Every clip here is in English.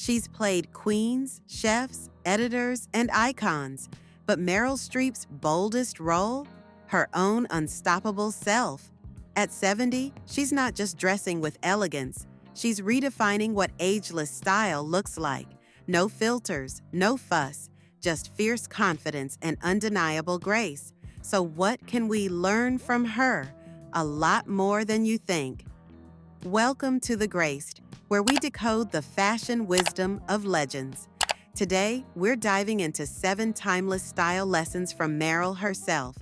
She's played queens, chefs, editors, and icons, but Meryl Streep's boldest role? Her own unstoppable self. At 70, she's not just dressing with elegance, she's redefining what ageless style looks like. No filters, no fuss, just fierce confidence and undeniable grace. So, what can we learn from her? A lot more than you think. Welcome to The Graced, where we decode the fashion wisdom of legends. Today, we're diving into 7 timeless style lessons from Meryl herself.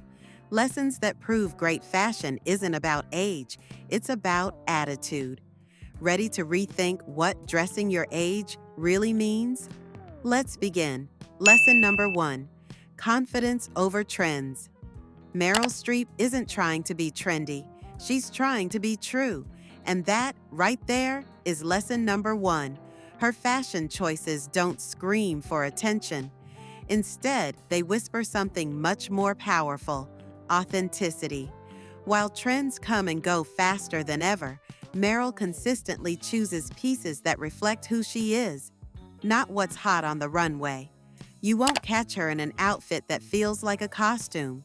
Lessons that prove great fashion isn't about age, it's about attitude. Ready to rethink what dressing your age really means? Let's begin. Lesson number 1: confidence over trends. Meryl Streep isn't trying to be trendy, she's trying to be true. And that, right there, is lesson number 1. Her fashion choices don't scream for attention. Instead, they whisper something much more powerful: authenticity. While trends come and go faster than ever, Meryl consistently chooses pieces that reflect who she is, not what's hot on the runway. You won't catch her in an outfit that feels like a costume.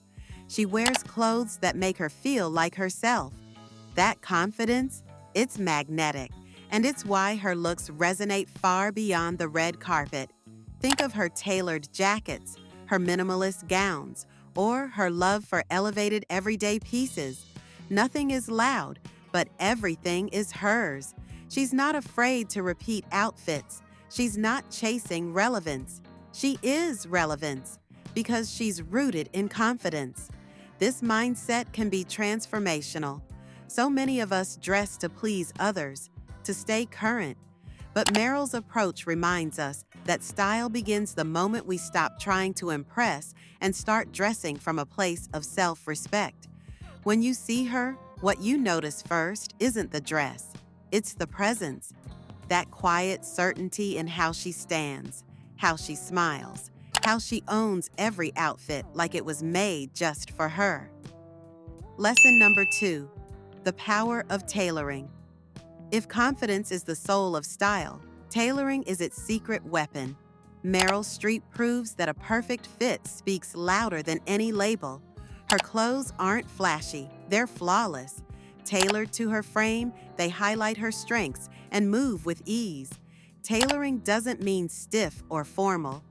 She wears clothes that make her feel like herself. That confidence, it's magnetic, and it's why her looks resonate far beyond the red carpet. Think of her tailored jackets, her minimalist gowns, or her love for elevated everyday pieces. Nothing is loud, but everything is hers. She's not afraid to repeat outfits. She's not chasing relevance. She is relevance because she's rooted in confidence. This mindset can be transformational. So many of us dress to please others, to stay current. But Meryl's approach reminds us that style begins the moment we stop trying to impress and start dressing from a place of self-respect. When you see her, what you notice first isn't the dress, it's the presence. That quiet certainty in how she stands, how she smiles, how she owns every outfit like it was made just for her. Lesson number 2: the power of tailoring. If confidence is the soul of style, tailoring is its secret weapon. Meryl Streep proves that a perfect fit speaks louder than any label. Her clothes aren't flashy, they're flawless. Tailored to her frame, they highlight her strengths and move with ease. Tailoring doesn't mean stiff or formal.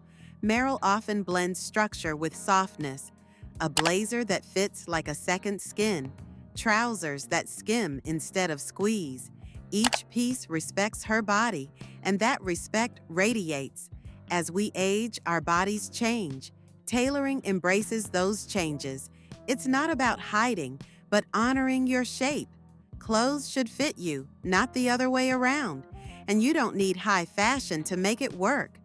Meryl often blends structure with softness. A blazer that fits like a second skin. Trousers that skim instead of squeeze. Each piece respects her body, and that respect radiates. As we age, our bodies change. Tailoring embraces those changes. It's not about hiding, but honoring your shape. Clothes should fit you, not the other way around. And you don't need high fashion to make it work.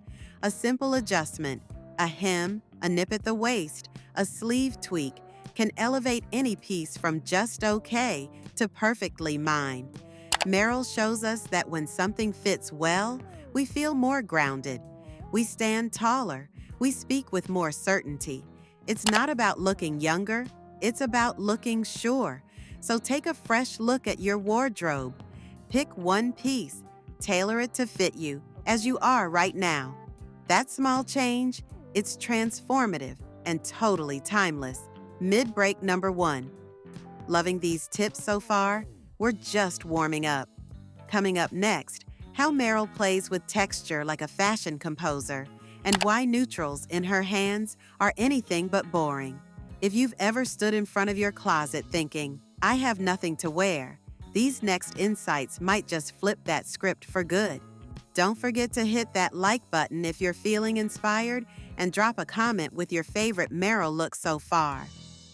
A simple adjustment, a hem, a nip at the waist, a sleeve tweak, can elevate any piece from just okay to perfectly mine. Meryl shows us that when something fits well, we feel more grounded. We stand taller. We speak with more certainty. It's not about looking younger, it's about looking sure. So take a fresh look at your wardrobe. Pick one piece, tailor it to fit you as you are right now. That small change, it's transformative and totally timeless. Mid-break number 1. Loving these tips so far? We're just warming up. Coming up next, how Meryl plays with texture like a fashion composer, and why neutrals in her hands are anything but boring. If you've ever stood in front of your closet thinking, "I have nothing to wear," these next insights might just flip that script for good. Don't forget to hit that like button if you're feeling inspired, and drop a comment with your favorite Meryl look so far.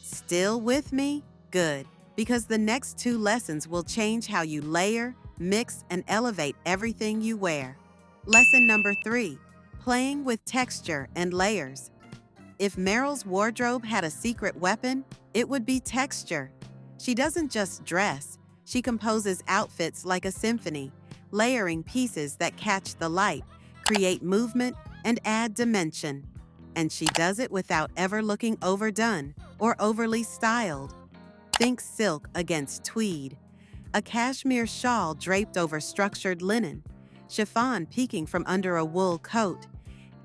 Still with me? Good, because the next 2 lessons will change how you layer, mix, and elevate everything you wear. Lesson number 3: playing with texture and layers. If Meryl's wardrobe had a secret weapon, it would be texture. She doesn't just dress, she composes outfits like a symphony, layering pieces that catch the light, create movement, and add dimension. And she does it without ever looking overdone or overly styled. Think silk against tweed, a cashmere shawl draped over structured linen, chiffon peeking from under a wool coat.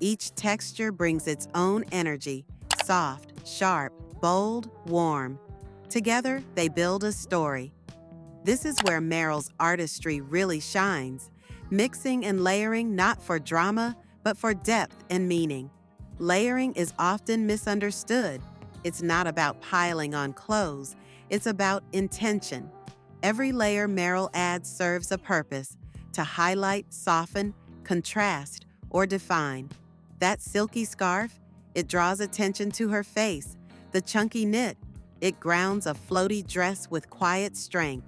Each texture brings its own energy, soft, sharp, bold, warm. Together, they build a story. This is where Merrell's artistry really shines, mixing and layering not for drama, but for depth and meaning. Layering is often misunderstood. It's not about piling on clothes, it's about intention. Every layer Merrell adds serves a purpose: to highlight, soften, contrast, or define. That silky scarf, it draws attention to her face. The chunky knit, it grounds a floaty dress with quiet strength.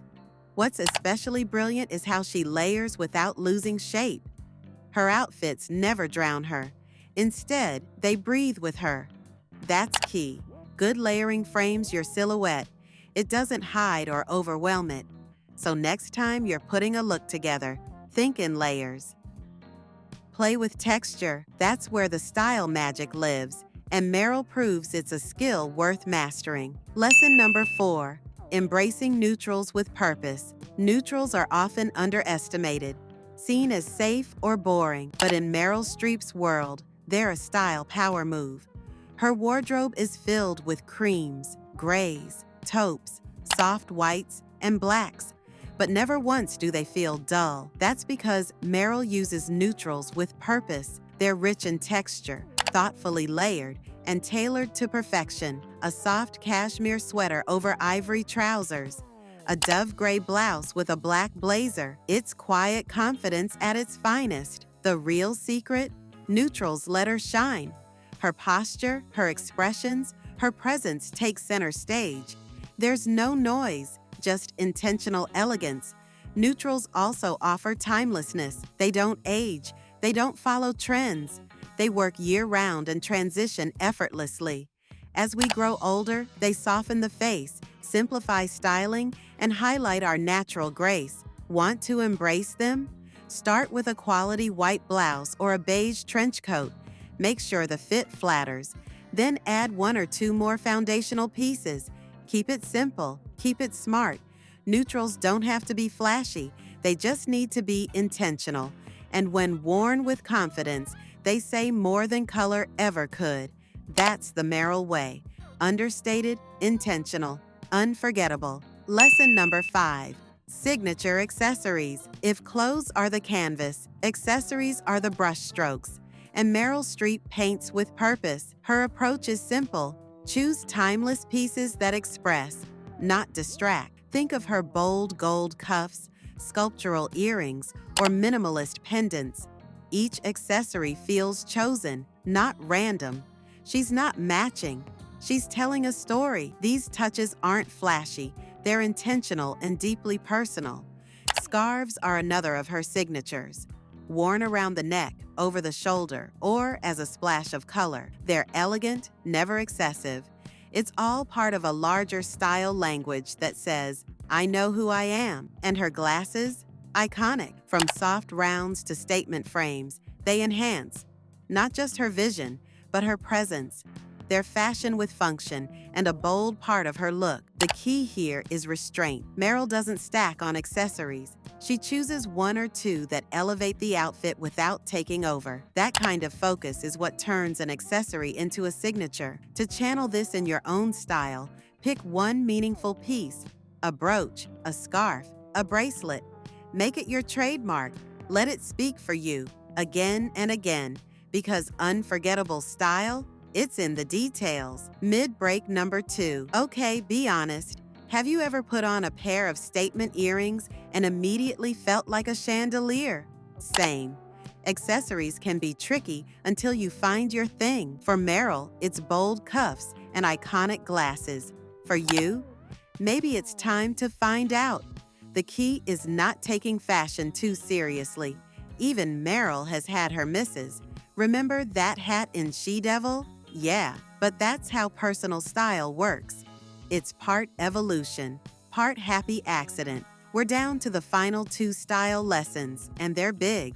What's especially brilliant is how she layers without losing shape. Her outfits never drown her. Instead, they breathe with her. That's key. Good layering frames your silhouette. It doesn't hide or overwhelm it. So next time you're putting a look together, think in layers. Play with texture. That's where the style magic lives, and Merrell proves it's a skill worth mastering. Lesson number 4. Embracing neutrals with purpose. Neutrals are often underestimated, seen as safe or boring, but in Meryl Streep's world, they're a style power move. Her wardrobe is filled with creams, grays, taupes, soft whites, and blacks, but never once do they feel dull. That's because Merrell uses neutrals with purpose. They're rich in texture, thoughtfully layered, and tailored to perfection. A soft cashmere sweater over ivory trousers, a dove gray blouse with a black blazer. It's quiet confidence at its finest. The real secret? Neutrals let her shine. Her posture, her expressions, her presence take center stage. There's no noise, just intentional elegance. Neutrals also offer timelessness. They don't age. They don't follow trends. They work year-round and transition effortlessly. As we grow older, they soften the face, simplify styling, and highlight our natural grace. Want to embrace them? Start with a quality white blouse or a beige trench coat. Make sure the fit flatters. Then add 1 or 2 more foundational pieces. Keep it simple. Keep it smart. Neutrals don't have to be flashy. They just need to be intentional. And when worn with confidence, they say more than color ever could. That's the Merrell way. Understated, intentional, unforgettable. Lesson number 5. Signature accessories. If clothes are the canvas, accessories are the brushstrokes. And Meryl Streep paints with purpose. Her approach is simple. Choose timeless pieces that express, not distract. Think of her bold gold cuffs, sculptural earrings, or minimalist pendants. Each accessory feels chosen, not random. She's not matching. She's telling a story. These touches aren't flashy. They're intentional and deeply personal. Scarves are another of her signatures. Worn around the neck, over the shoulder, or as a splash of color. They're elegant, never excessive. It's all part of a larger style language that says, "I know who I am." And her glasses? Iconic. From soft rounds to statement frames, they enhance not just her vision, but her presence. They're fashion with function and a bold part of her look. The key here is restraint. Merrell doesn't stack on accessories. She chooses 1 or 2 that elevate the outfit without taking over. That kind of focus is what turns an accessory into a signature. To channel this in your own style, pick one meaningful piece: a brooch, a scarf, a bracelet. Make it your trademark. Let it speak for you again and again, because unforgettable style, it's in the details. Mid-break number 2. Okay, be honest. Have you ever put on a pair of statement earrings and immediately felt like a chandelier? Same. Accessories can be tricky until you find your thing. For Merrell, it's bold cuffs and iconic glasses. For you, maybe it's time to find out. The key is not taking fashion too seriously. Even Merrell has had her misses. Remember that hat in She-Devil? Yeah, but that's how personal style works. It's part evolution, part happy accident. We're down to the final 2 style lessons, and they're big.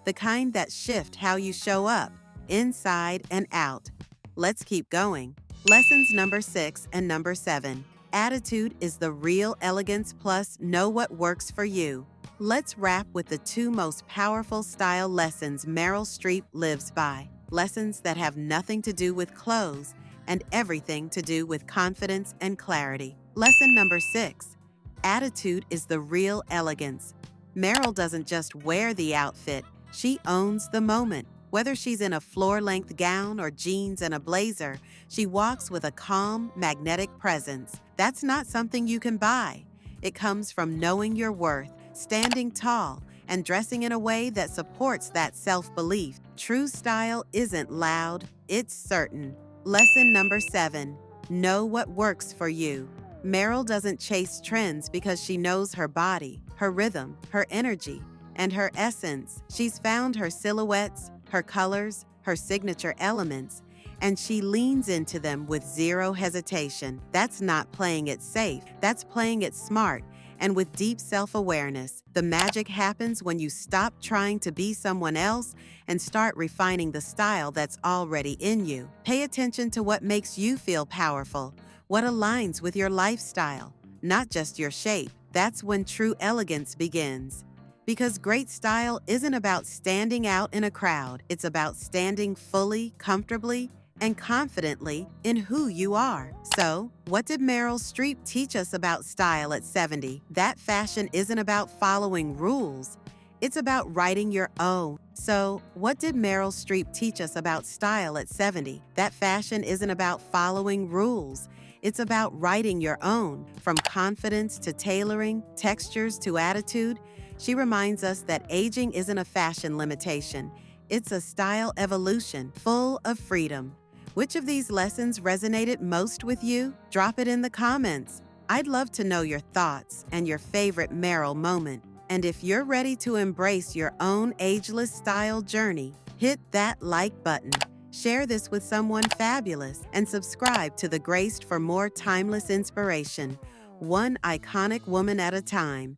The kind that shift how you show up, inside and out. Let's keep going. Lessons number 6 and number 7. Attitude is the real elegance plus know what works for you. Let's wrap with the two most powerful style lessons Meryl Streep lives by. Lessons that have nothing to do with clothes and everything to do with confidence and clarity. Lesson number 6. Attitude is the real elegance. Meryl doesn't just wear the outfit, she owns the moment. Whether she's in a floor-length gown or jeans and a blazer, she walks with a calm, magnetic presence. That's not something you can buy. It comes from knowing your worth, standing tall, and dressing in a way that supports that self-belief. True style isn't loud, it's certain. Lesson number 7. Know what works for you. Meryl doesn't chase trends because she knows her body, her rhythm, her energy, and her essence. She's found her silhouettes, her colors, her signature elements, and she leans into them with zero hesitation. That's not playing it safe, that's playing it smart and with deep self-awareness. The magic happens when you stop trying to be someone else and start refining the style that's already in you. Pay attention to what makes you feel powerful, what aligns with your lifestyle, not just your shape. That's when true elegance begins. Because great style isn't about standing out in a crowd. It's about standing fully, comfortably, and confidently in who you are. So, what did Meryl Streep teach us about style at 70? That fashion isn't about following rules. It's about writing your own. So, what did Meryl Streep teach us about style at 70? That fashion isn't about following rules. It's about writing your own. From confidence to tailoring, textures to attitude, she reminds us that aging isn't a fashion limitation. It's a style evolution full of freedom. Which of these lessons resonated most with you? Drop it in the comments. I'd love to know your thoughts and your favorite Meryl moment. And if you're ready to embrace your own ageless style journey, hit that like button. Share this with someone fabulous and subscribe to The Graced for more timeless inspiration, one iconic woman at a time.